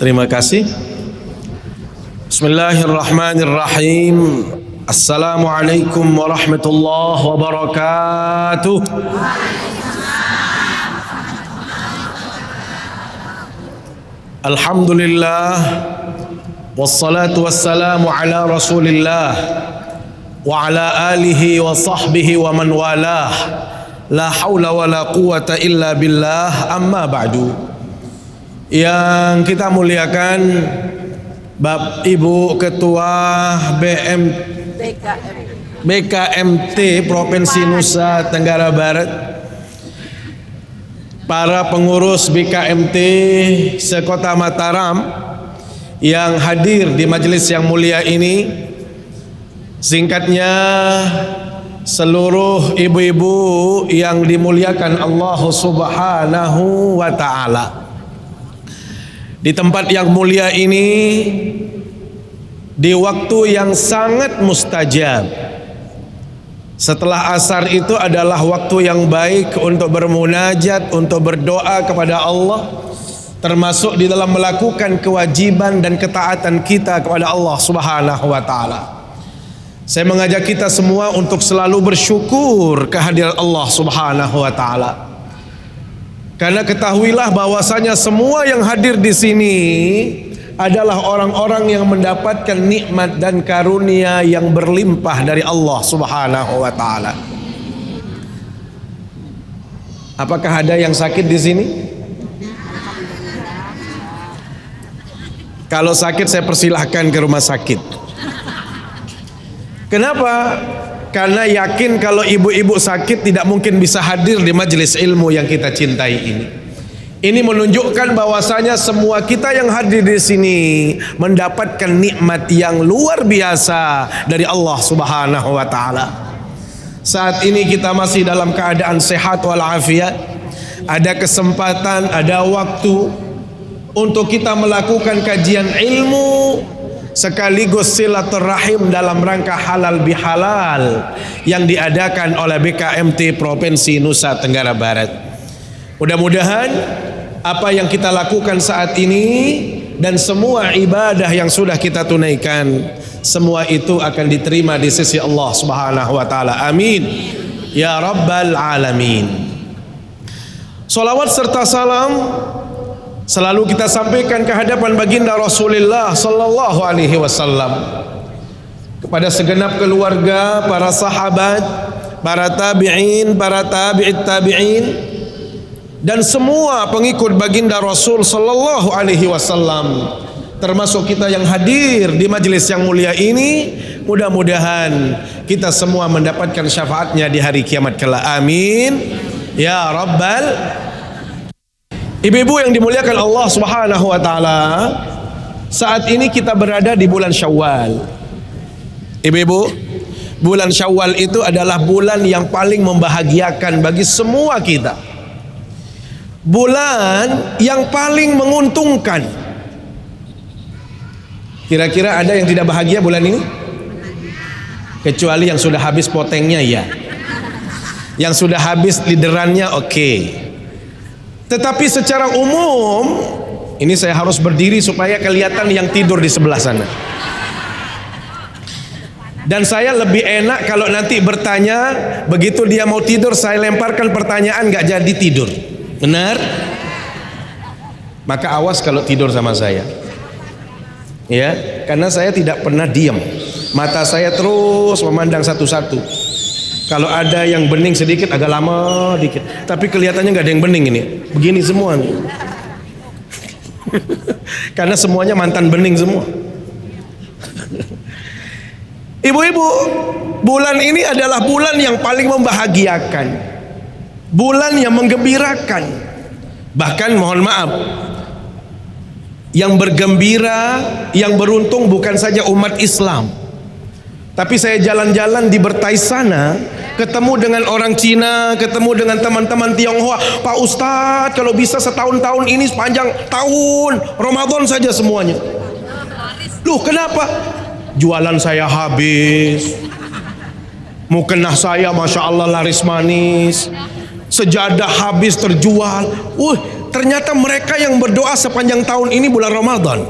Terima kasih. Bismillahirrahmanirrahim. Assalamualaikum warahmatullahi wabarakatuh. Alhamdulillah, wassalatu wassalamu ala rasulillah wa ala alihi wa sahbihi wa man walah. La haula wa la quwata illa billah, amma ba'du. Yang kita muliakan Bapak Ibu Ketua BKMT Provinsi Nusa Tenggara Barat, para pengurus BKMT sekota Mataram yang hadir di majelis yang mulia ini, singkatnya seluruh ibu-ibu yang dimuliakan Allah Subhanahu wa ta'ala. Di tempat yang mulia ini, di waktu yang sangat mustajab, setelah asar itu adalah waktu yang baik untuk bermunajat, untuk berdoa kepada Allah, termasuk di dalam melakukan kewajiban dan ketaatan kita kepada Allah Subhanahu wa ta'ala. Saya mengajak kita semua untuk selalu bersyukur kehadiran Allah Subhanahu wa ta'ala. Karena ketahuilah bahwasanya semua yang hadir di sini adalah orang-orang yang mendapatkan nikmat dan karunia yang berlimpah dari Allah Subhanahu wa ta'ala. Apakah ada yang sakit di sini? Kalau sakit saya persilahkan ke rumah sakit. Kenapa? Karena yakin kalau ibu-ibu sakit tidak mungkin bisa hadir di majelis ilmu yang kita cintai ini. Ini menunjukkan bahwasanya semua kita yang hadir di sini mendapatkan nikmat yang luar biasa dari Allah Subhanahu wa ta'ala. Saat ini kita masih dalam keadaan sehat walafiat, ada kesempatan, ada waktu untuk kita melakukan kajian ilmu sekaligus silaturahim dalam rangka halal bihalal yang diadakan oleh BKMT Provinsi Nusa Tenggara Barat. Mudah-mudahan apa yang kita lakukan saat ini dan semua ibadah yang sudah kita tunaikan, semua itu akan diterima di sisi Allah Subhanahu wa ta'ala. Amin ya rabbal alamin. Salawat serta salam selalu kita sampaikan ke hadapan baginda Rasulullah sallallahu alaihi wasallam, kepada segenap keluarga, para sahabat, para tabi'in, para tabi'it tabi'in, dan semua pengikut baginda Rasul sallallahu alaihi wasallam, termasuk kita yang hadir di majelis yang mulia ini. Mudah-mudahan kita semua mendapatkan syafaatnya di hari kiamat kelak. Amin ya rabbal. Ibu-ibu yang dimuliakan Allah Subhanahu wa ta'ala, saat ini kita berada di bulan Syawal. Ibu-ibu, bulan Syawal itu adalah bulan yang paling membahagiakan bagi semua kita. Bulan yang paling menguntungkan. Kira-kira ada yang tidak bahagia bulan ini? Kecuali yang sudah habis potengnya, ya. Yang sudah habis liderannya, oke. Tetapi secara umum, ini saya harus berdiri supaya kelihatan yang tidur di sebelah sana. Dan saya lebih enak kalau nanti bertanya, begitu dia mau tidur saya lemparkan pertanyaan, gak jadi tidur. Benar? Maka awas kalau tidur sama saya. Ya, karena saya tidak pernah diam. Mata saya terus memandang satu-satu. Kalau ada yang bening sedikit, agak lama dikit, tapi kelihatannya nggak ada yang bening ini. Begini semua nih. Karena semuanya mantan bening semua. Ibu-ibu, bulan ini adalah bulan yang paling membahagiakan, bulan yang menggembirakan. Bahkan mohon maaf, yang bergembira, yang beruntung bukan saja umat Islam. Tapi saya jalan-jalan di Bertai sana, ketemu dengan orang Cina, ketemu dengan teman-teman Tionghoa. Pak Ustadz, kalau bisa setahun-tahun ini sepanjang tahun Ramadan saja semuanya. Loh, kenapa? Jualan saya habis, mukena saya Masya Allah laris manis, sejadah habis terjual. ternyata mereka yang berdoa sepanjang tahun ini bulan Ramadan.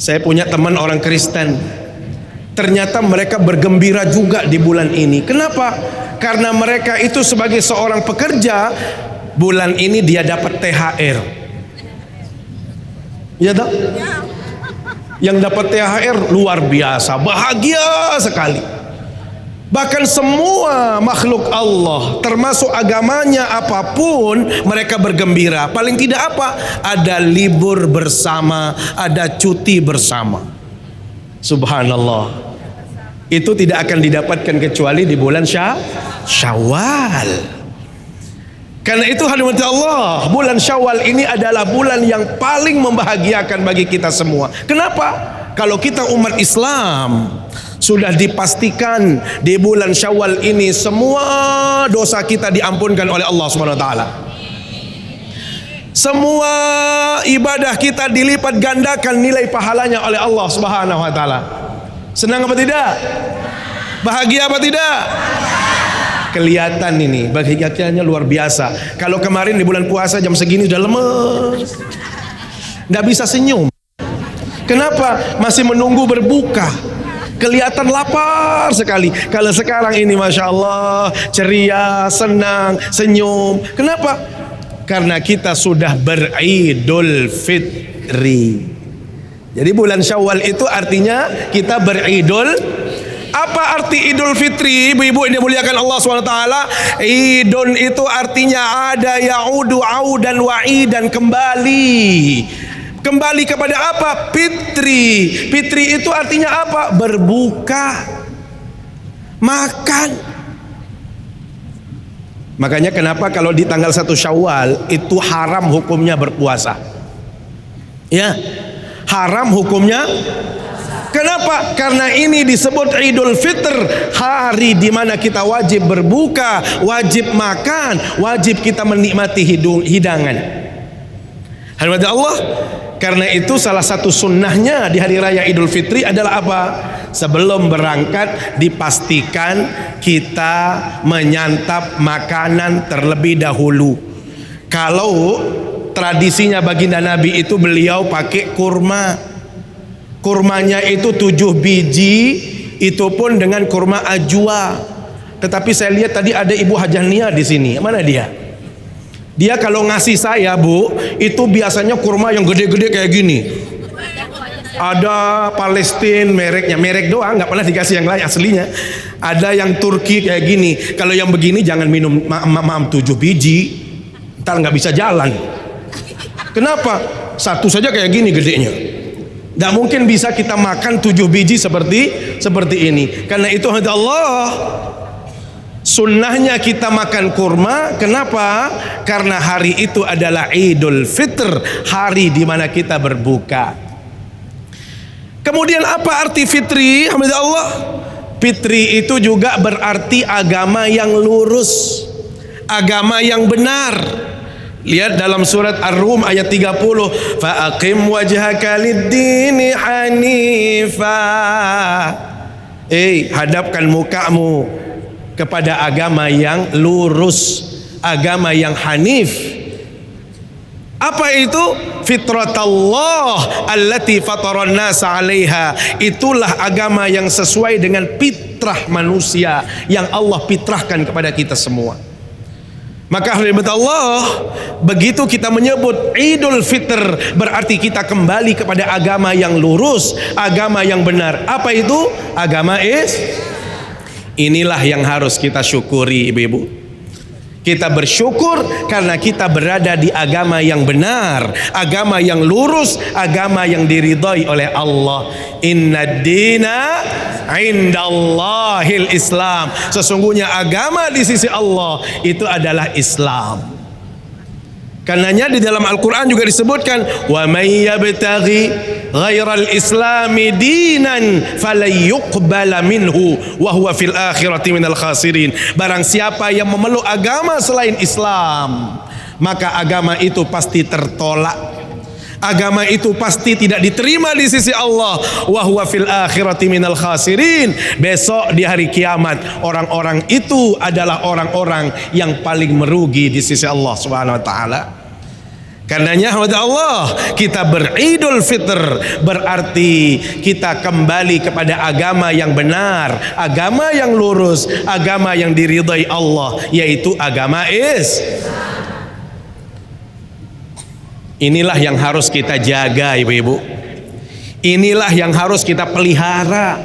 Saya punya teman orang Kristen, ternyata mereka bergembira juga di bulan ini. Kenapa? Karena mereka itu sebagai seorang pekerja, bulan ini dia dapat THR. Ya tak? Yang dapat THR luar biasa, bahagia sekali. Bahkan semua makhluk Allah, termasuk agamanya apapun, mereka bergembira. Paling tidak apa? Ada libur bersama, ada cuti bersama. Subhanallah. Itu tidak akan didapatkan kecuali di bulan Syawal. Karena itu hadirin Allah, bulan Syawal ini adalah bulan yang paling membahagiakan bagi kita semua. Kenapa? Kalau kita umat Islam, sudah dipastikan di bulan Syawal ini semua dosa kita diampunkan oleh Allah Subhanahu wa taala. Semua ibadah kita dilipat gandakan nilai pahalanya oleh Allah Subhanahu wa taala. Senang apa tidak? Bahagia apa tidak? Kelihatan ini bahagianya luar biasa. Kalau kemarin di bulan puasa jam segini sudah lemes, nggak bisa senyum. Kenapa? Masih menunggu berbuka. Kelihatan lapar sekali. Kalau sekarang ini Masya Allah, ceria, senang, senyum. Kenapa? Karena kita sudah beridul fitri. Jadi bulan Syawal itu artinya kita beridul. Apa arti Idul Fitri? Ibu-ibu yang dimuliakan Allah SWT. Idul itu artinya ada, ya'udu, audan, wa'idan, kembali. Kembali kepada apa? Fitri. Fitri itu artinya apa? Berbuka, makan. Makanya kenapa kalau di tanggal 1 Syawal itu haram hukumnya berpuasa? Ya, haram hukumnya. Kenapa? Karena ini disebut Idul Fitr, hari di mana kita wajib berbuka, wajib makan, wajib kita menikmati hidangan. Hadirat Allah, karena itu salah satu sunnahnya di hari raya Idul Fitri adalah apa? Sebelum berangkat dipastikan kita menyantap makanan terlebih dahulu. Kalau tradisinya baginda Nabi itu beliau pakai kurma. Kurmanya itu 7 biji, itu pun dengan kurma ajwa. Tetapi saya lihat tadi ada Ibu Hajah Nia di sini. Mana dia? Dia kalau ngasih saya, Bu, itu biasanya kurma yang gede-gede kayak gini. Ada Palestina mereknya, merek doang, nggak pernah dikasih yang lain aslinya. Ada yang Turki kayak gini. Kalau yang begini jangan minum 7 biji, ntar nggak bisa jalan. Kenapa? Satu saja kayak gini gedenya. Tidak mungkin bisa kita makan 7 biji seperti ini. Karena itu Allah, sunnahnya kita makan kurma. Kenapa? Karena hari itu adalah Idul Fitr, hari di mana kita berbuka. Kemudian apa arti fitri? Alhamdulillah, fitri itu juga berarti agama yang lurus, agama yang benar. Lihat dalam surat Ar-Rum ayat 30, fa'aqim wajhaka lid-dini hanifa. Hadapkan mukamu kepada agama yang lurus, agama yang hanif. Apa itu? Fitratallah allati fataran nasa 'alaiha. Itulah agama yang sesuai dengan fitrah manusia yang Allah fitrahkan kepada kita semua. Maka hadirat Allah, begitu kita menyebut Idul Fitr, berarti kita kembali kepada agama yang lurus, agama yang benar. Apa itu? Agama inilah yang harus kita syukuri, ibu-ibu. Kita bersyukur karena kita berada di agama yang benar, agama yang lurus, agama yang diridhai oleh Allah. Inna dina indallahil Islam. Sesungguhnya agama di sisi Allah itu adalah Islam. Karenanya di dalam Al-Quran juga disebutkan, wa may yabtaghi ghairal islami dinan falayuqbala minhu wa huwa fil akhirati minal khasirin. Barang siapa yang memeluk agama selain Islam, maka agama itu pasti tertolak. agama itu pasti tidak diterima di sisi Allah. Wa huwa fil akhirati minal khasirin. Besok di hari kiamat orang-orang itu adalah orang-orang yang paling merugi di sisi Allah Subhanahu wa taala. Karenanya Allah, kita beridul fitr berarti kita kembali kepada agama yang benar, agama yang lurus, agama yang diridhai Allah, yaitu agama Islam. Inilah yang harus kita jaga, ibu-ibu. Inilah yang harus kita pelihara.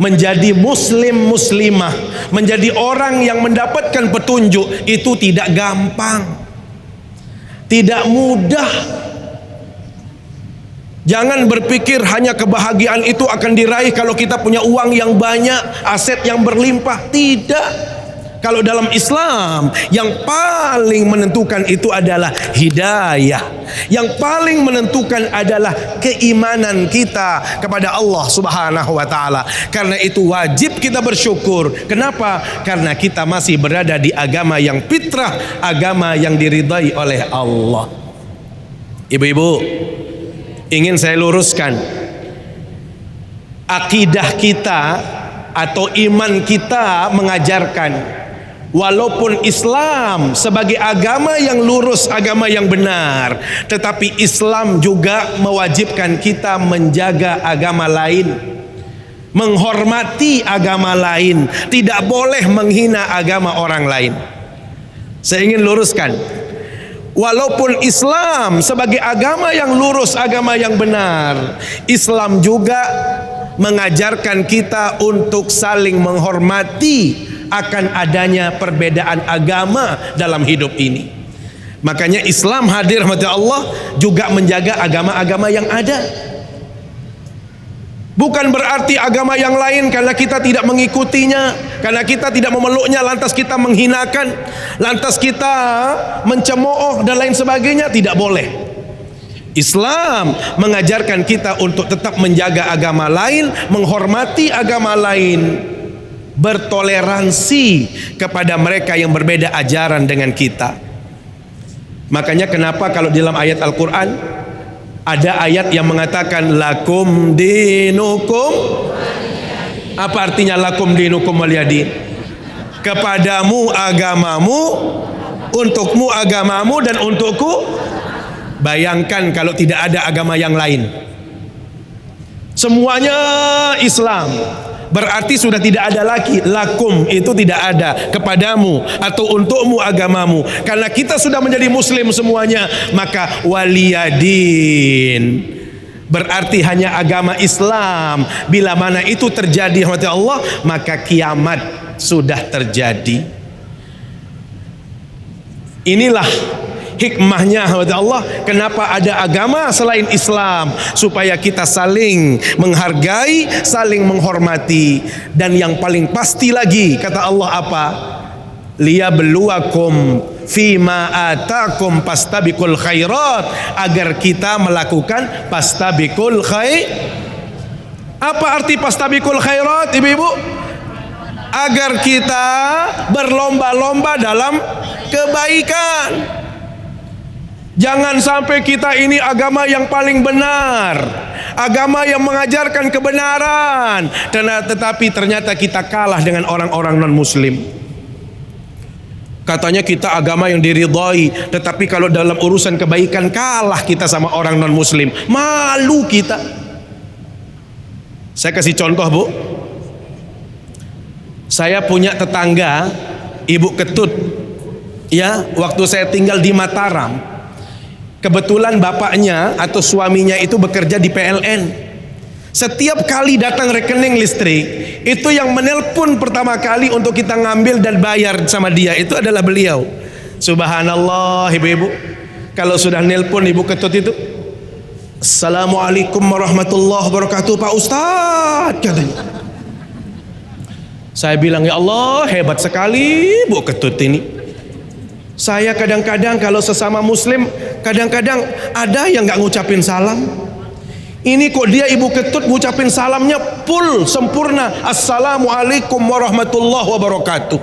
Menjadi muslim muslimah, menjadi orang yang mendapatkan petunjuk itu tidak gampang, tidak mudah. Jangan berpikir hanya kebahagiaan itu akan diraih kalau kita punya uang yang banyak, aset yang berlimpah. Tidak. Kalau dalam Islam, yang paling menentukan itu adalah hidayah. Yang paling menentukan adalah keimanan kita kepada Allah Subhanahu wa taala. Karena itu wajib kita bersyukur. Kenapa? Karena kita masih berada di agama yang fitrah, agama yang diridhai oleh Allah. Ibu-ibu, ingin saya luruskan, akidah kita atau iman kita mengajarkan, walaupun Islam sebagai agama yang lurus, agama yang benar, tetapi Islam juga mewajibkan kita menjaga agama lain, menghormati agama lain, tidak boleh menghina agama orang lain. Saya ingin luruskan, walaupun Islam sebagai agama yang lurus, agama yang benar, Islam juga mengajarkan kita untuk saling menghormati akan adanya perbedaan agama dalam hidup ini. Makanya Islam hadir rahmat Allah juga menjaga agama-agama yang ada. Bukan berarti agama yang lain karena kita tidak mengikutinya, karena kita tidak memeluknya, lantas kita menghinakan, lantas kita mencemooh dan lain sebagainya. Tidak boleh. Islam mengajarkan kita untuk tetap menjaga agama lain, menghormati agama lain, bertoleransi kepada mereka yang berbeda ajaran dengan kita. Makanya kenapa kalau dalam ayat Al-Quran ada ayat yang mengatakan lakum dinukum, apa artinya lakum dinukum waliyadin? Kepadamu agamamu, untukmu agamamu, dan untukku. Bayangkan kalau tidak ada agama yang lain, semuanya Islam, berarti sudah tidak ada lagi lakum, itu tidak ada, kepadamu atau untukmu agamamu. Karena kita sudah menjadi muslim semuanya, maka waliyadin berarti hanya agama Islam. Bila mana itu terjadi rahmat Allah, maka kiamat sudah terjadi. Inilah hikmahnya Allah, kenapa ada agama selain Islam, supaya kita saling menghargai, saling menghormati. Dan yang paling pasti lagi, kata Allah apa? Liyabluwakum fima atakum pastabikul khairat, agar kita melakukan pastabikul khair. Apa arti pastabikul khairat, ibu-ibu? Agar kita berlomba-lomba dalam kebaikan. Jangan sampai kita ini agama yang paling benar, agama yang mengajarkan kebenaran, tetapi ternyata kita kalah dengan orang-orang non-muslim. Katanya kita agama yang diridhai, tetapi kalau dalam urusan kebaikan kalah kita sama orang non-muslim. Malu kita. Saya kasih contoh, Bu. Saya punya tetangga, Ibu Ketut. Ya, waktu saya tinggal di Mataram, kebetulan bapaknya atau suaminya itu bekerja di PLN. Setiap kali datang rekening listrik, itu yang menelpon pertama kali untuk kita ngambil dan bayar sama dia itu adalah beliau. Subhanallah, ibu-ibu. Kalau sudah nelpon Ibu Ketut itu, Assalamualaikum warahmatullahi wabarakatuh Pak Ustadz, katanya. Saya bilang, ya Allah, hebat sekali Bu Ketut ini. Saya kadang-kadang kalau sesama muslim, kadang-kadang ada yang gak ngucapin salam. Ini kok dia Ibu Ketut ngucapin salamnya full, sempurna. Assalamualaikum warahmatullahi wabarakatuh.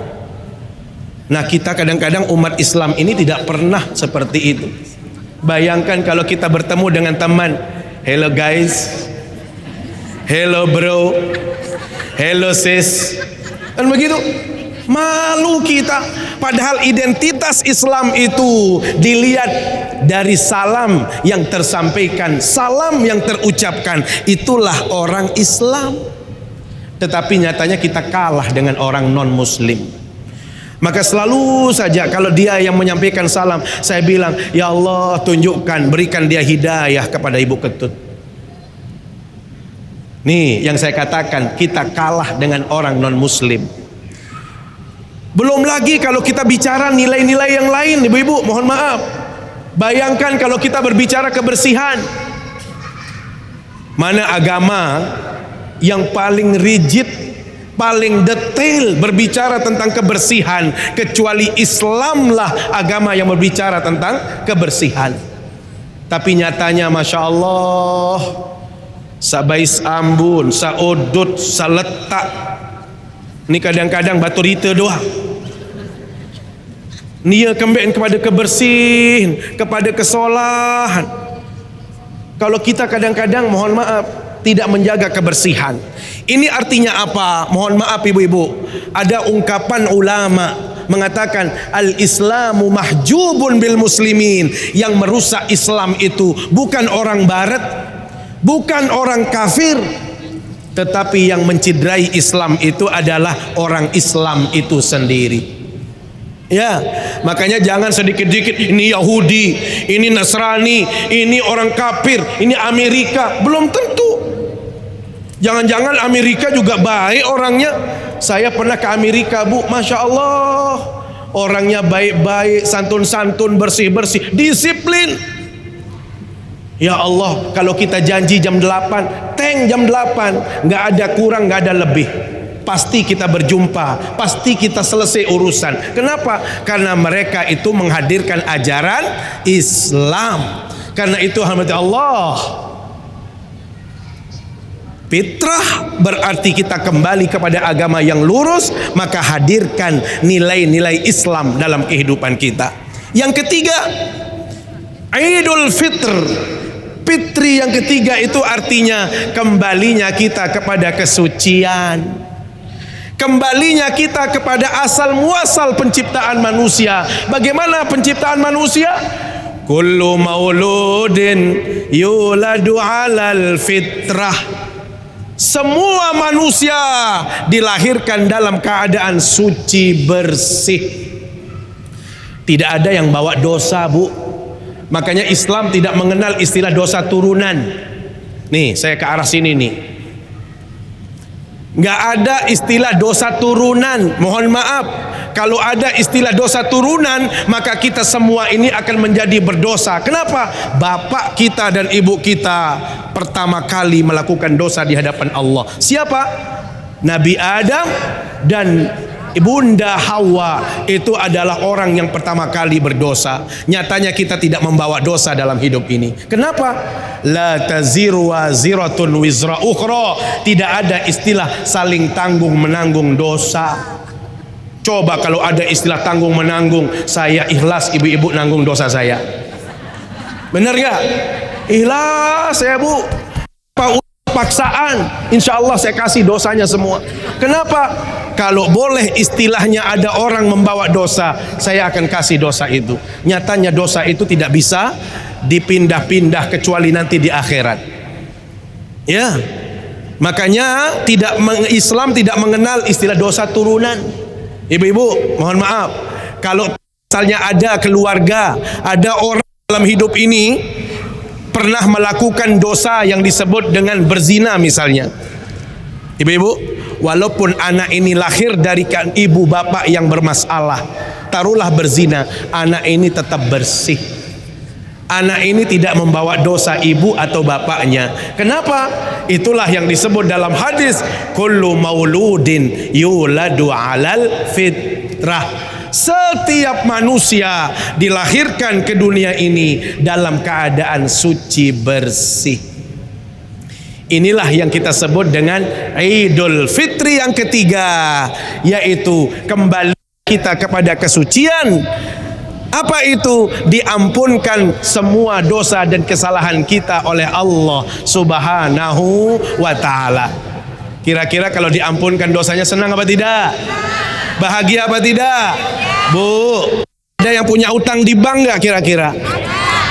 Nah, kita kadang-kadang umat Islam ini tidak pernah seperti itu. Bayangkan kalau kita bertemu dengan teman, hello guys, hello bro, hello sis, kan begitu. Malu kita. Padahal identitas Islam itu dilihat dari salam yang tersampaikan, salam yang terucapkan, itulah orang Islam. Tetapi nyatanya kita kalah dengan orang non muslim. Maka selalu saja kalau dia yang menyampaikan salam, saya bilang, ya Allah tunjukkan, berikan dia hidayah kepada Ibu Ketut. Nih yang saya katakan, kita kalah dengan orang non muslim. Belum lagi kalau kita bicara nilai-nilai yang lain, ibu-ibu mohon maaf. Bayangkan kalau kita berbicara kebersihan. Mana agama yang paling rigid, paling detail berbicara tentang kebersihan, kecuali Islamlah agama yang berbicara tentang kebersihan. Tapi nyatanya Masya Allah, sabais ambun, saudut, saletak, ini kadang-kadang batu rita doang. Nia kembali kepada kebersihan, kepada kesolahan. Kalau kita kadang-kadang mohon maaf tidak menjaga kebersihan, ini artinya apa? Mohon maaf ibu-ibu, ada ungkapan ulama mengatakan al-islamu mahjubun bil muslimin. Yang merusak Islam itu bukan orang barat, bukan orang kafir, tetapi yang menciderai Islam itu adalah orang Islam itu sendiri. Ya, makanya jangan sedikit-sedikit ini Yahudi, ini Nasrani, ini orang kafir, ini Amerika. Belum tentu. Jangan-jangan Amerika juga baik orangnya. Saya pernah ke Amerika, Bu, Masya Allah, orangnya baik-baik, santun-santun, bersih-bersih, disiplin. Ya Allah, kalau kita janji jam 8, teng jam 8, nggak ada kurang, nggak ada lebih. Pasti kita berjumpa, pasti kita selesai urusan. Kenapa? Karena mereka itu menghadirkan ajaran Islam. Karena itu rahmat Allah. Fitrah berarti kita kembali kepada agama yang lurus, maka hadirkan nilai-nilai Islam dalam kehidupan kita. Yang ketiga, Idul Fitr. Fitri yang ketiga itu artinya kembalinya kita kepada kesucian. Kembalinya kita kepada asal muasal penciptaan manusia. Bagaimana penciptaan manusia? Kullu mauludin yuladu alal fitrah. Semua manusia dilahirkan dalam keadaan suci bersih. Tidak ada yang bawa dosa, Bu. Makanya Islam tidak mengenal istilah dosa turunan. Nih, saya ke arah sini nih. Nggak ada istilah dosa turunan. Mohon maaf, kalau ada istilah dosa turunan, maka kita semua ini akan menjadi berdosa. Kenapa? Bapak kita dan ibu kita pertama kali melakukan dosa di hadapan Allah. Siapa? Nabi Adam dan Ibunda Hawa itu adalah orang yang pertama kali berdosa. Nyatanya kita tidak membawa dosa dalam hidup ini. Kenapa? La taziru waziratun wizra ukhra. Tidak ada istilah saling tanggung menanggung dosa. Coba kalau ada istilah tanggung menanggung, saya ikhlas ibu-ibu nanggung dosa saya. Benar gak? Ikhlas saya, Bu. Paksaan, insya Allah saya kasih dosanya semua. Kenapa? Kalau boleh istilahnya ada orang membawa dosa, saya akan kasih dosa itu. Nyatanya dosa itu tidak bisa dipindah-pindah kecuali nanti di akhirat. Ya, makanya Islam tidak mengenal istilah dosa turunan. Ibu-ibu, mohon maaf, kalau misalnya ada keluarga, ada orang dalam hidup ini pernah melakukan dosa yang disebut dengan berzina misalnya. Ibu-ibu, walaupun anak ini lahir dari ibu bapak yang bermasalah, taruhlah berzina, anak ini tetap bersih. Anak ini tidak membawa dosa ibu atau bapaknya. Kenapa? Itulah yang disebut dalam hadis, kullu mauludin yuladu alal fitrah. Setiap manusia dilahirkan ke dunia ini dalam keadaan suci bersih. Inilah yang kita sebut dengan Idul Fitri yang ketiga, yaitu kembali kita kepada kesucian. Apa itu? Diampunkan semua dosa dan kesalahan kita oleh Allah Subhanahu wa ta'ala. Kira-kira kalau diampunkan dosanya senang apa tidak? Bahagia apa tidak? Bu, ada yang punya utang di bank nggak kira-kira?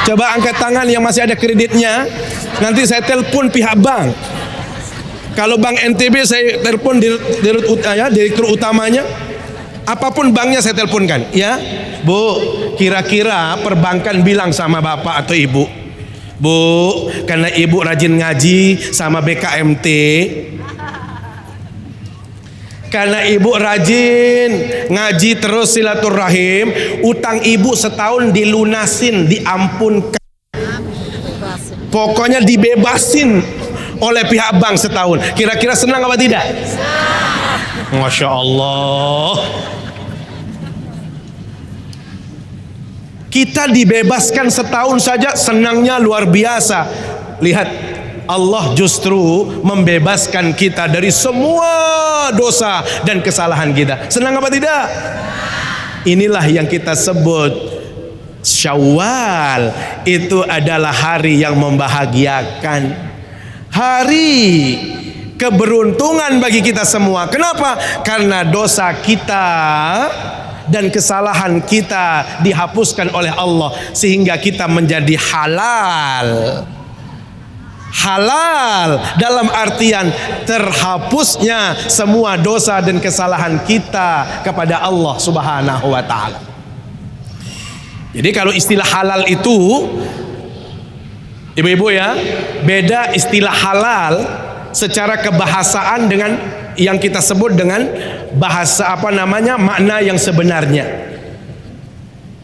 Coba angkat tangan yang masih ada kreditnya. Nanti saya telepon pihak bank. Kalau Bank NTB saya telepon direktur utamanya. Apapun banknya saya teleponkan. Ya, Bu, kira-kira perbankan bilang sama bapak atau ibu, Bu, karena ibu rajin ngaji sama BKMT, karena ibu rajin ngaji terus silaturahim, utang ibu setahun dilunasin, diampunkan. Pokoknya dibebasin oleh pihak bank setahun. Kira-kira senang apa tidak? Masya Allah. Kita dibebaskan setahun saja senangnya luar biasa. Lihat, Allah justru membebaskan kita dari semua dosa dan kesalahan kita. Senang apa tidak? Inilah yang kita sebut Syawal. Itu adalah hari yang membahagiakan, hari keberuntungan bagi kita semua. Kenapa? Karena dosa kita dan kesalahan kita dihapuskan oleh Allah, sehingga kita menjadi halal. Halal dalam artian terhapusnya semua dosa dan kesalahan kita kepada Allah Subhanahu wa ta'ala. Jadi kalau istilah halal itu, ibu-ibu ya, beda istilah halal secara kebahasaan dengan yang kita sebut dengan bahasa makna yang sebenarnya.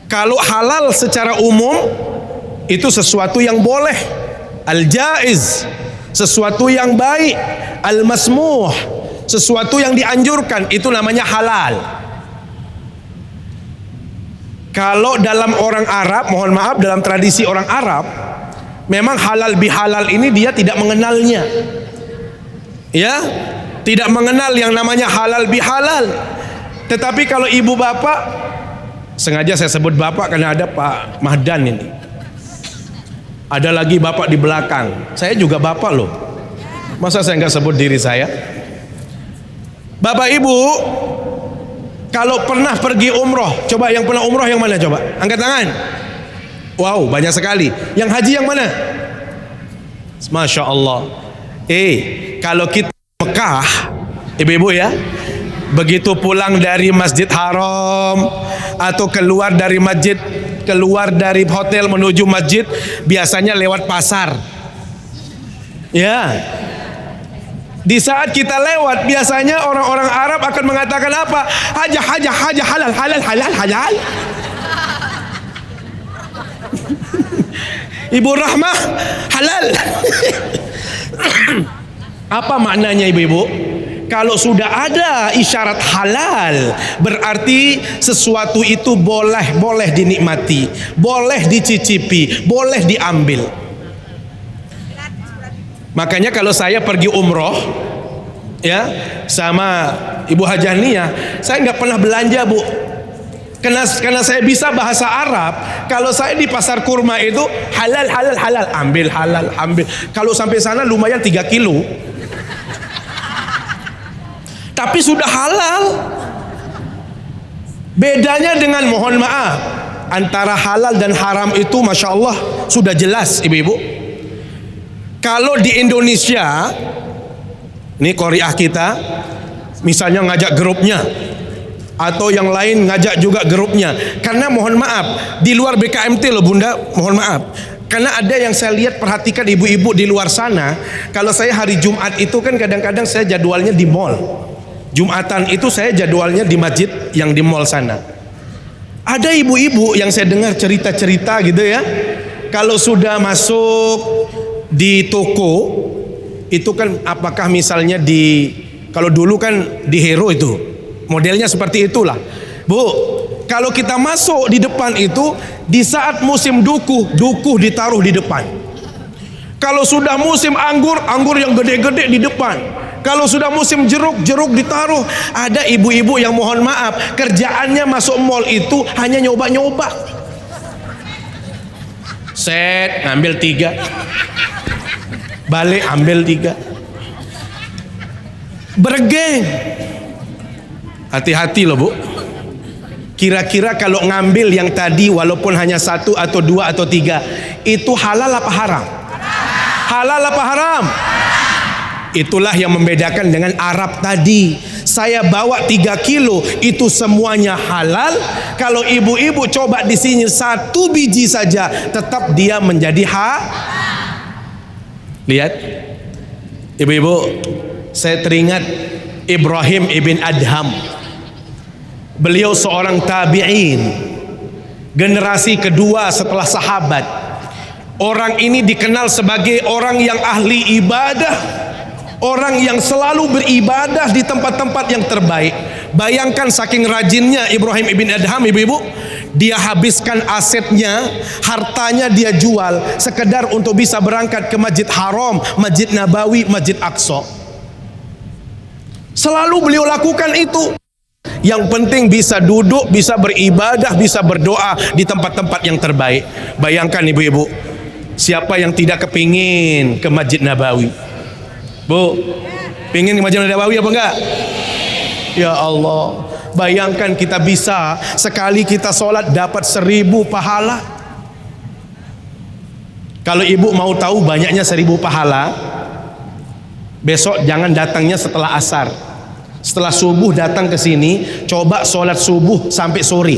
Kalau halal secara umum itu sesuatu yang boleh, al-jaiz, sesuatu yang baik, al-masmuh, sesuatu yang dianjurkan, itu namanya halal. Kalau dalam orang Arab, mohon maaf, dalam tradisi orang Arab, memang halal bihalal ini dia tidak mengenalnya. Ya, tidak mengenal yang namanya halal bihalal. Tetapi kalau ibu bapak, sengaja saya sebut bapak karena ada Pak Mahdan ini. Ada lagi bapak di belakang. Saya juga bapak loh. Masa saya nggak sebut diri saya? Bapak ibu, kalau pernah pergi umroh, coba yang pernah umroh yang mana coba? Angkat tangan. Wow, banyak sekali. Yang haji yang mana? Masya Allah. Kalau kita Mekah, ibu-ibu ya, begitu pulang dari Masjid Haram atau keluar dari masjid, keluar dari hotel menuju masjid, biasanya lewat pasar. Ya. Di saat kita lewat, biasanya orang-orang Arab akan mengatakan apa? Haja halal halal. Ibu Rahmah halal. Apa maknanya ibu-ibu? Kalau sudah ada isyarat halal, berarti sesuatu itu boleh dinikmati, boleh dicicipi, boleh diambil. Makanya kalau saya pergi umroh ya sama Ibu Hajah Nia, saya nggak pernah belanja, Bu. Karena saya bisa bahasa Arab. Kalau saya di pasar kurma itu halal, ambil halal, ambil. Kalau sampai sana lumayan 3 kilo. Tapi sudah halal. Bedanya dengan, mohon maaf, antara halal dan haram itu Masya Allah sudah jelas ibu-ibu. Kalau di Indonesia, ini Korea kita, misalnya ngajak grupnya, atau yang lain ngajak juga grupnya. Karena mohon maaf, di luar BKMT loh Bunda, mohon maaf. Karena ada yang saya lihat, perhatikan ibu-ibu di luar sana, kalau saya hari Jumat itu kan kadang-kadang saya jadwalnya di mall. Jumatan itu saya jadwalnya di masjid yang di mall sana. Ada ibu-ibu yang saya dengar cerita-cerita gitu ya, kalau sudah masuk di toko itu kan, apakah misalnya kalau dulu kan di Hero itu modelnya seperti itulah, Bu. Kalau kita masuk di depan itu, di saat musim duku ditaruh di depan. Kalau sudah musim anggur yang gede-gede di depan. Kalau sudah musim jeruk ditaruh. Ada ibu-ibu yang mohon maaf, kerjaannya masuk mall itu hanya nyoba-nyoba. Set, ngambil 3. Balik ambil 3. Bergeng. Hati-hati loh, Bu. Kira-kira kalau ngambil yang tadi walaupun hanya 1 atau 2 atau 3, itu halal apa haram? Halal apa haram? Itulah yang membedakan dengan Arab tadi. Saya bawa 3 kilo, itu semuanya halal. Kalau ibu-ibu coba di sini 1 biji saja, tetap dia menjadi Lihat, ibu-ibu, saya teringat Ibrahim ibn Adham. Beliau seorang tabi'in, generasi kedua setelah sahabat. Orang ini dikenal sebagai orang yang ahli ibadah, orang yang selalu beribadah di tempat-tempat yang terbaik. Bayangkan saking rajinnya Ibrahim ibn Adham, ibu-ibu, dia habiskan asetnya, hartanya dia jual sekedar untuk bisa berangkat ke Masjid Haram, Masjid Nabawi, Masjid Aqsa. Selalu beliau lakukan itu. Yang penting bisa duduk, bisa beribadah, bisa berdoa di tempat-tempat yang terbaik. Bayangkan ibu-ibu, siapa yang tidak kepingin ke Masjid Nabawi? Bu, pingin ke Masjid Nabawi apa enggak? Ya Allah, bayangkan kita bisa sekali kita sholat dapat 1000 pahala. Kalau ibu mau tahu banyaknya 1000 pahala, besok jangan datangnya setelah asar. Setelah subuh datang ke sini, coba sholat subuh sampai sore.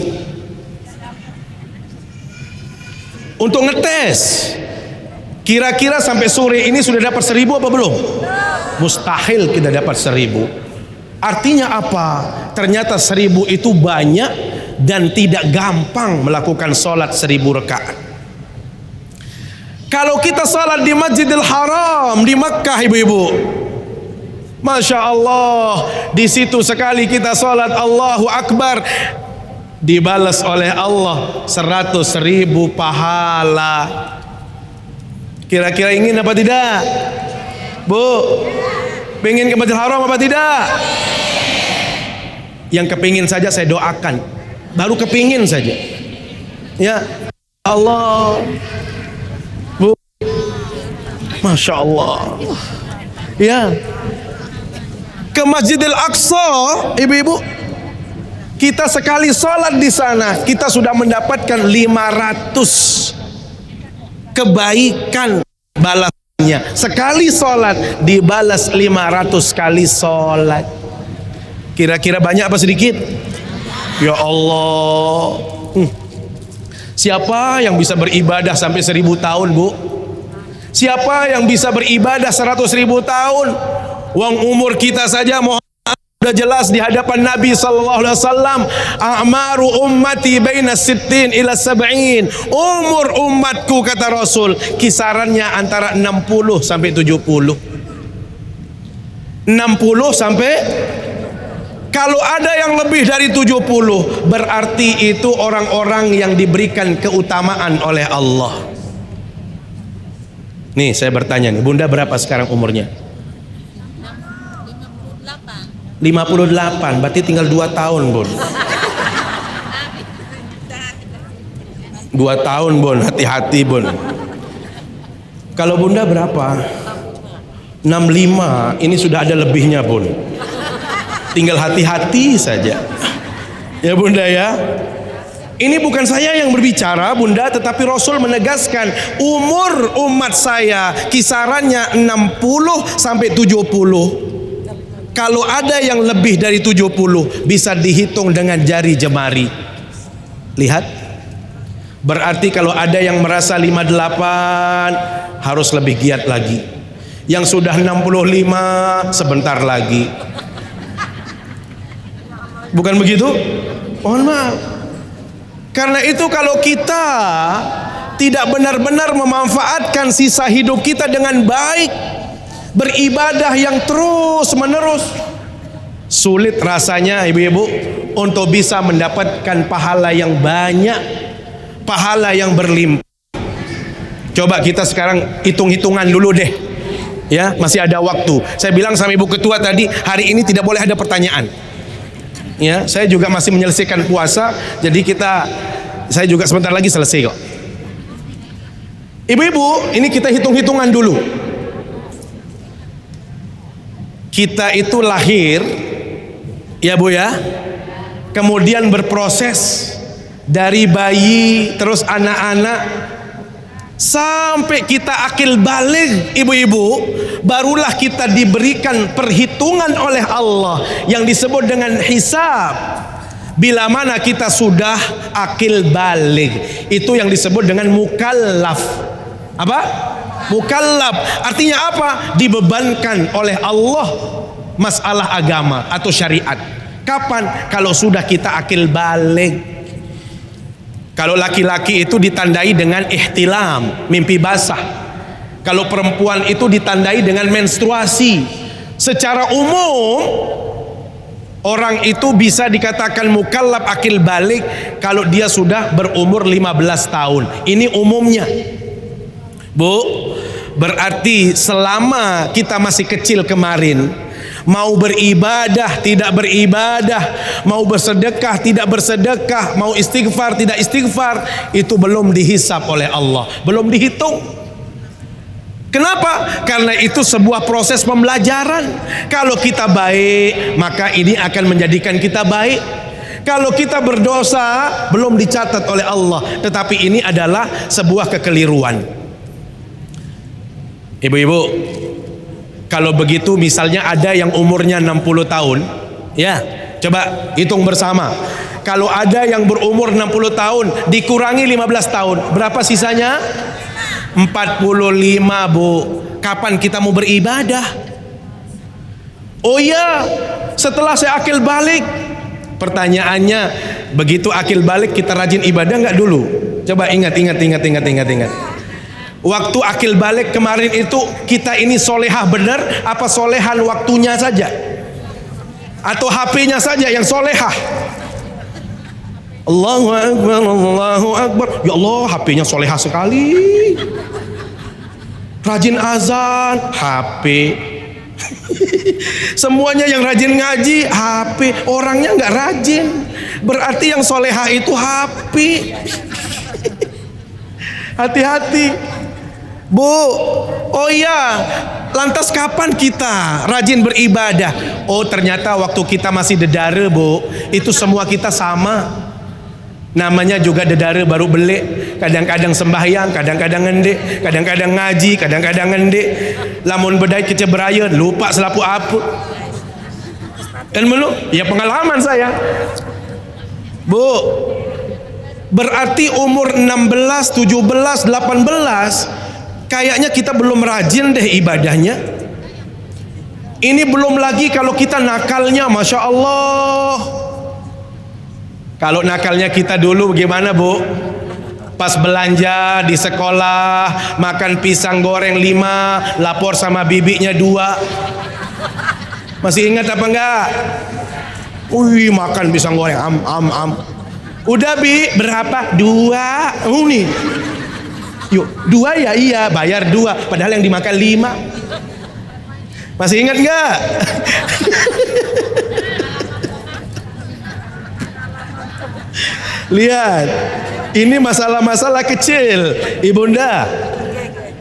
Untuk ngetes, kira-kira sampai sore ini sudah dapat 1000 apa belum? Mustahil kita dapat 1000. Artinya apa? Ternyata 1000 itu banyak dan tidak gampang melakukan sholat 1000 rakaat. Kalau kita sholat di Masjidil Haram di Makkah, ibu-ibu, Masya Allah, di situ sekali kita sholat Allahu Akbar, dibalas oleh Allah 100.000 pahala. Kira-kira ingin apa tidak? Bu, pengen ke Masjidil Haram apa tidak? Yang kepingin saja saya doakan, baru kepingin saja. Ya Allah, Bu, Masya Allah. Ya, ke Masjidil Aqsa, ibu-ibu, kita sekali sholat di sana, kita sudah mendapatkan 500 kebaikan balasannya. Sekali sholat dibalas 500 kali sholat. Kira-kira banyak apa sedikit? Ya Allah, siapa yang bisa beribadah sampai 1000 tahun, Bu? Siapa yang bisa beribadah 100.000 tahun? Wong umur kita saja sudah jelas di hadapan Nabi sallallahu alaihi wasallam, a'maru ummati baina 60 ila 70. Umur umatku, kata Rasul, kisarannya antara 60 sampai 70. 60 sampai, kalau ada yang lebih dari 70, berarti itu orang-orang yang diberikan keutamaan oleh Allah. Nih saya bertanya nih, Bunda berapa sekarang umurnya? 58, berarti tinggal 2 tahun, Bun. 2 tahun, Bun, hati-hati, Bun. Kalau Bunda berapa? 65, ini sudah ada lebihnya, Bun. Tinggal hati-hati saja. Ya Bunda ya. Ini bukan saya yang berbicara, Bunda, tetapi Rasul menegaskan umur umat saya kisarannya 60 sampai 70. Kalau ada yang lebih dari 70, bisa dihitung dengan jari jemari. Lihat, berarti kalau ada yang merasa 58, harus lebih giat lagi. Yang sudah 65, sebentar lagi. Bukan begitu? Mohon maaf. Karena itu kalau kita tidak benar-benar memanfaatkan sisa hidup kita dengan baik, beribadah yang terus menerus, sulit rasanya ibu-ibu untuk bisa mendapatkan pahala yang banyak, pahala yang berlimpah. Coba kita sekarang hitung-hitungan dulu deh, ya, masih ada waktu. Saya bilang sama Ibu Ketua tadi, hari ini tidak boleh ada pertanyaan. Ya, saya juga masih menyelesaikan puasa, jadi saya juga sebentar lagi selesai kok. Ibu-ibu, ini kita hitung-hitungan dulu. Kita itu lahir, ya Bu ya, kemudian berproses dari bayi, terus anak-anak, sampai kita akil balik, ibu-ibu, barulah kita diberikan perhitungan oleh Allah yang disebut dengan hisab. Bila mana kita sudah akil balik, itu yang disebut dengan mukallaf. Apa? Mukallaf artinya apa? Dibebankan oleh Allah masalah agama atau syariat. Kapan? Kalau sudah kita akil balik. Kalau laki-laki itu ditandai dengan ihtilam, mimpi basah. Kalau perempuan itu ditandai dengan menstruasi. Secara umum orang itu bisa dikatakan mukallaf akil balik kalau dia sudah berumur 15 tahun. Ini umumnya. Bu, berarti selama kita masih kecil kemarin, mau beribadah tidak beribadah, mau bersedekah tidak bersedekah, mau istighfar tidak istighfar, itu belum dihisap oleh Allah, belum dihitung. Kenapa? Karena itu sebuah proses pembelajaran. Kalau kita baik, maka ini akan menjadikan kita baik. Kalau kita berdosa, belum dicatat oleh Allah, tetapi ini adalah sebuah kekeliruan. Ibu-ibu, kalau begitu misalnya ada yang umurnya 60 tahun, ya, coba hitung bersama. Kalau ada yang berumur 60 tahun dikurangi 15 tahun, berapa sisanya? 45, Bu. Kapan kita mau beribadah? Oh iya, setelah saya akil balik. Pertanyaannya, begitu akil balik kita rajin ibadah nggak dulu? Coba ingat. Waktu akil balik kemarin itu kita ini solehah benar apa solehan waktunya saja? Atau HP-nya saja yang solehah? Allahu Akbar, Allahu Akbar. Ya Allah, HP-nya solehah sekali. Rajin azan, HP. Semuanya yang rajin ngaji, HP. Orangnya nggak rajin. Berarti yang solehah itu HP. Hati-hati. Bu, oh iya, lantas kapan kita rajin beribadah? Oh ternyata waktu kita masih dedara, Bu, itu semua kita sama. Namanya juga dedara baru belik. Kadang-kadang sembahyang, kadang-kadang ngendek, kadang-kadang ngaji, kadang-kadang ngendek. Lamun bedai kecebrayan, lupa selapu apa. Dan melu, ya pengalaman saya. Bu, berarti umur 16, 17, 18 kayaknya kita belum rajin deh ibadahnya. Ini belum lagi kalau kita nakalnya, Masya Allah. Kalau nakalnya kita dulu bagaimana, Bu? Pas belanja di sekolah, makan pisang goreng 5, lapor sama bibinya 2. Masih ingat apa enggak? Wih, makan pisang goreng am. Udah Bi, berapa? 2. Nih. Yuk, 2 ya, iya, bayar 2, padahal yang dimakan 5. Masih ingat nggak? Lihat, ini masalah-masalah kecil, Ibunda.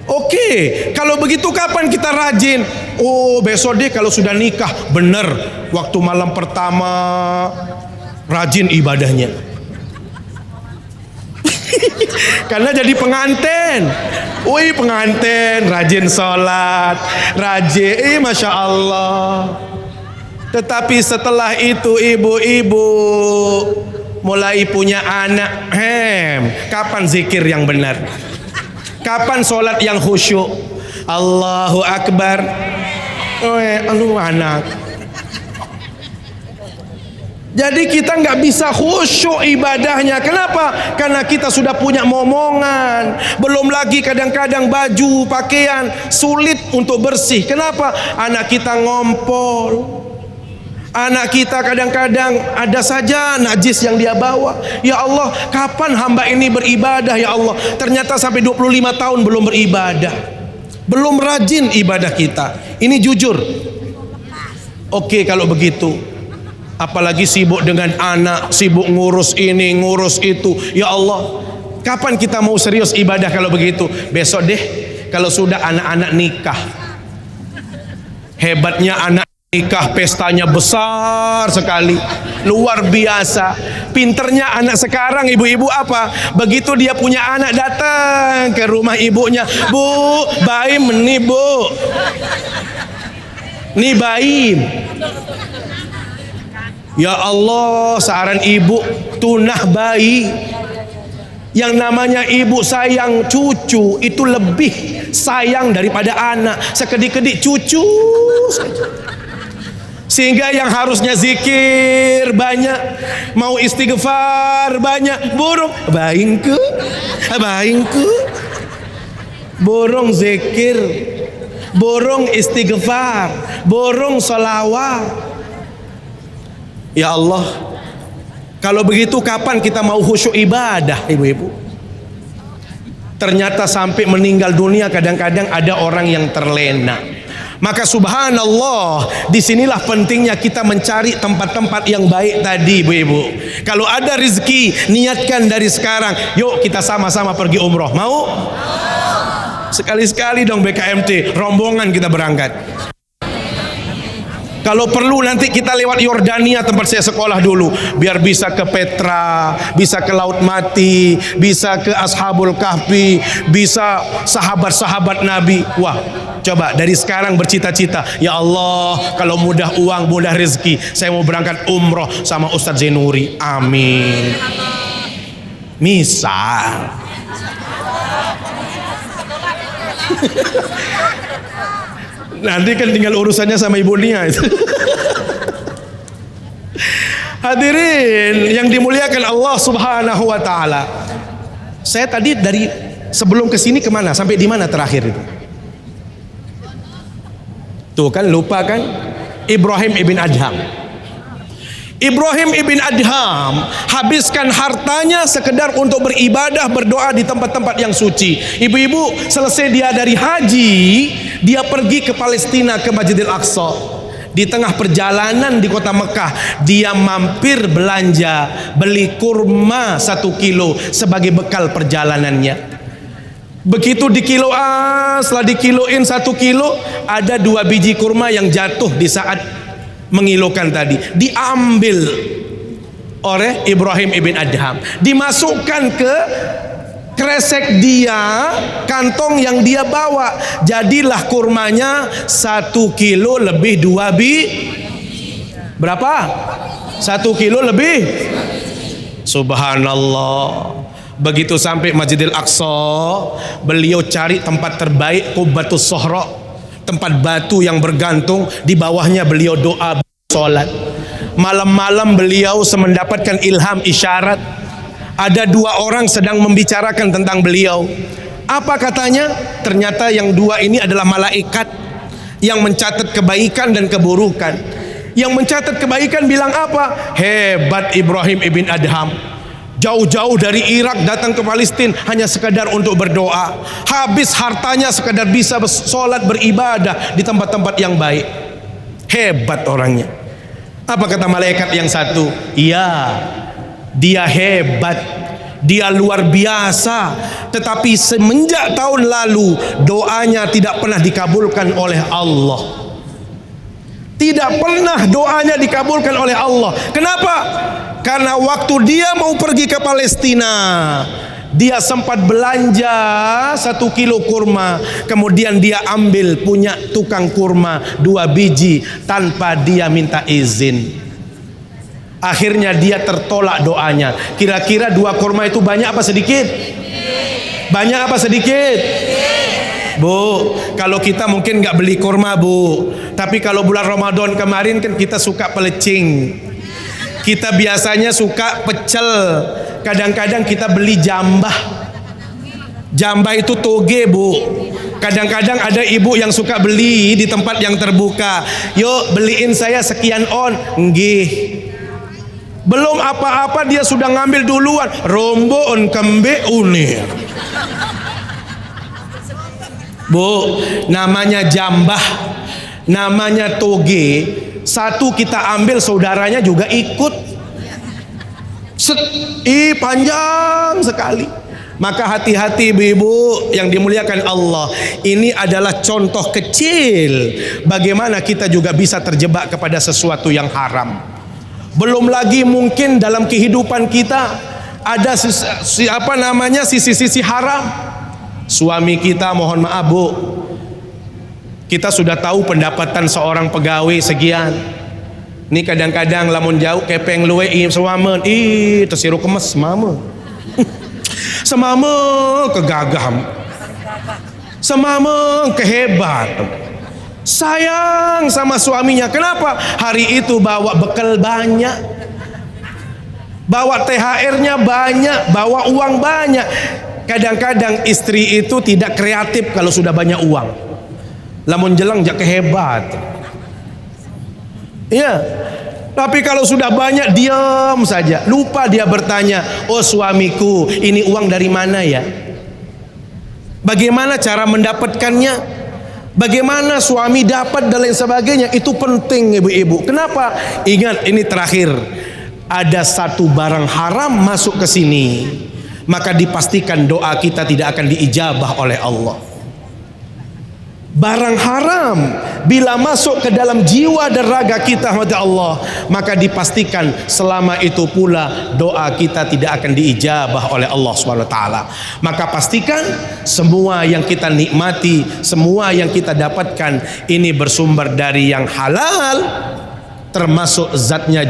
Oke, kalau begitu kapan kita rajin? Oh, besok deh kalau sudah nikah. Bener, waktu malam pertama rajin ibadahnya. Karena jadi pengantin. Wih, pengantin rajin sholat, rajin, Masya Allah. Tetapi setelah itu ibu-ibu mulai punya anak, kapan zikir yang benar? Kapan sholat yang khusyuk? Allahu Akbar. Anak. Jadi kita nggak bisa khusyuk ibadahnya. Kenapa? Karena kita sudah punya momongan. Belum lagi kadang-kadang baju, pakaian sulit untuk bersih. Kenapa? Anak kita ngompol. Anak kita kadang-kadang ada saja najis yang dia bawa. Ya Allah, kapan hamba ini beribadah ya Allah? Ternyata sampai 25 tahun belum beribadah. Belum rajin ibadah kita. Ini jujur. Oke, kalau begitu. Apalagi sibuk dengan anak, sibuk ngurus ini, ngurus itu. Ya Allah, Kapan kita mau serius ibadah kalau begitu? Besok deh, kalau sudah anak-anak nikah. Hebatnya anak nikah, pestanya besar sekali, luar biasa. Pinternya anak sekarang, ibu-ibu apa? Begitu dia punya anak, datang ke rumah ibunya, "Bu, Baim nih bu, nih Baim." Ya Allah, searan ibu tunah bayi. Yang namanya ibu sayang cucu itu lebih sayang daripada anak. Sekedik-kedik cucu saja. Sehingga yang harusnya zikir banyak, mau istighfar banyak, burung baingku, baingku, burung zikir, burung istighfar, burung sholawat. Ya Allah, kalau begitu kapan kita mau khusyuk ibadah, ibu-ibu? Ternyata sampai meninggal dunia kadang-kadang ada orang yang terlena. Maka subhanallah, disinilah pentingnya kita mencari tempat-tempat yang baik tadi, ibu-ibu. Kalau ada rezeki, niatkan dari sekarang. Yuk kita sama-sama pergi umroh. Mau? Sekali-sekali dong BKMT, rombongan kita berangkat. Kalau perlu nanti kita lewat Yordania, tempat saya sekolah dulu, biar bisa ke Petra, bisa ke Laut Mati, bisa ke Ashabul Kahfi, bisa sahabat-sahabat Nabi. Wah, coba dari sekarang bercita-cita, ya Allah, kalau mudah uang, mudah rezeki, saya mau berangkat umroh sama Ustadz Zainuri. Amin. Misal. Nanti kan tinggal urusannya sama Ibu Nia itu. Hadirin yang dimuliakan Allah Subhanahu wa taala. Saya tadi dari sebelum ke sini kemana? Sampai di mana terakhir itu? Tuh kan lupa kan? Ibrahim ibn Adham. Ibrahim ibn Adham habiskan hartanya sekedar untuk beribadah, berdoa di tempat-tempat yang suci. Ibu-ibu, selesai dia dari haji, dia pergi ke Palestina, ke Masjidil Aqsa. Di tengah perjalanan di kota Mekah, dia mampir belanja, beli kurma 1 kilo sebagai bekal perjalanannya. Begitu dikiloan, setelah dikiloin 1 kilo, ada 2 biji kurma yang jatuh di saat mengilokan tadi, diambil oleh Ibrahim ibn Adham, dimasukkan ke kresek dia, kantong yang dia bawa. Jadilah kurmanya 1 kilo lebih 2 berapa? 1 kilo lebih. Subhanallah. Begitu sampai Masjidil Aqsa, beliau cari tempat terbaik, Qubbatus Sohra, tempat batu yang bergantung, di bawahnya beliau doa, sholat. Malam-malam beliau mendapatkan ilham isyarat. Ada 2 orang sedang membicarakan tentang beliau. Apa katanya? Ternyata yang 2 ini adalah malaikat yang mencatat kebaikan dan keburukan. Yang mencatat kebaikan bilang apa? Hebat Ibrahim ibn Adham, jauh-jauh dari Irak datang ke Palestina hanya sekedar untuk berdoa. Habis hartanya sekedar bisa sholat, beribadah di tempat-tempat yang baik. Hebat orangnya. Apa kata malaikat yang satu? Iya, dia hebat, dia luar biasa. Tetapi semenjak tahun lalu doanya tidak pernah dikabulkan oleh Allah. Tidak pernah doanya dikabulkan oleh Allah. Kenapa? Karena waktu dia mau pergi ke Palestina, dia sempat belanja 1 kilo kurma, kemudian dia ambil punya tukang kurma 2 biji tanpa dia minta izin. Akhirnya dia tertolak doanya. Kira-kira 2 kurma itu banyak apa sedikit? Banyak apa sedikit? Bu, kalau kita mungkin nggak beli kurma, Bu, tapi kalau bulan Ramadan kemarin kan kita suka pelecing. Kita biasanya suka pecel. Kadang-kadang kita beli jambah. Jambah itu toge, Bu. Kadang-kadang ada ibu yang suka beli di tempat yang terbuka. Yuk beliin saya sekian on. Nggih. Belum apa-apa dia sudah ngambil duluan. Rombo on kembe unir. Bu, namanya jambah, namanya toge. Satu kita ambil, saudaranya juga ikut. Panjang sekali. Maka hati-hati ibu-ibu yang dimuliakan Allah. Ini adalah contoh kecil bagaimana kita juga bisa terjebak kepada sesuatu yang haram. Belum lagi mungkin dalam kehidupan kita ada sisi-sisi haram. Suami kita, mohon maaf Bu, kita sudah tahu pendapatan seorang pegawai sekian. Ini kadang-kadang lamun jauh kepeng luwe suamen tersiru kemes mama. Semama kegagam, semama kehebat, sayang sama suaminya. Kenapa? Hari itu bawa bekal banyak, bawa THR-nya banyak, bawa uang banyak. Kadang-kadang istri itu tidak kreatif kalau sudah banyak uang. Lamun jelang jak kehebat. Iya. Tapi kalau sudah banyak diam saja, lupa dia bertanya, oh suamiku ini uang dari mana ya? Bagaimana cara mendapatkannya? Bagaimana suami dapat dan lain sebagainya? Itu penting ibu-ibu. Kenapa? Ingat ini terakhir, ada satu barang haram masuk ke sini, maka dipastikan doa kita tidak akan diijabah oleh Allah. Barang haram bila masuk ke dalam jiwa dan raga kita, Allah, maka dipastikan selama itu pula doa kita tidak akan diijabah oleh Allah SWT. Maka pastikan semua yang kita nikmati, semua yang kita dapatkan ini bersumber dari yang halal, termasuk zatnya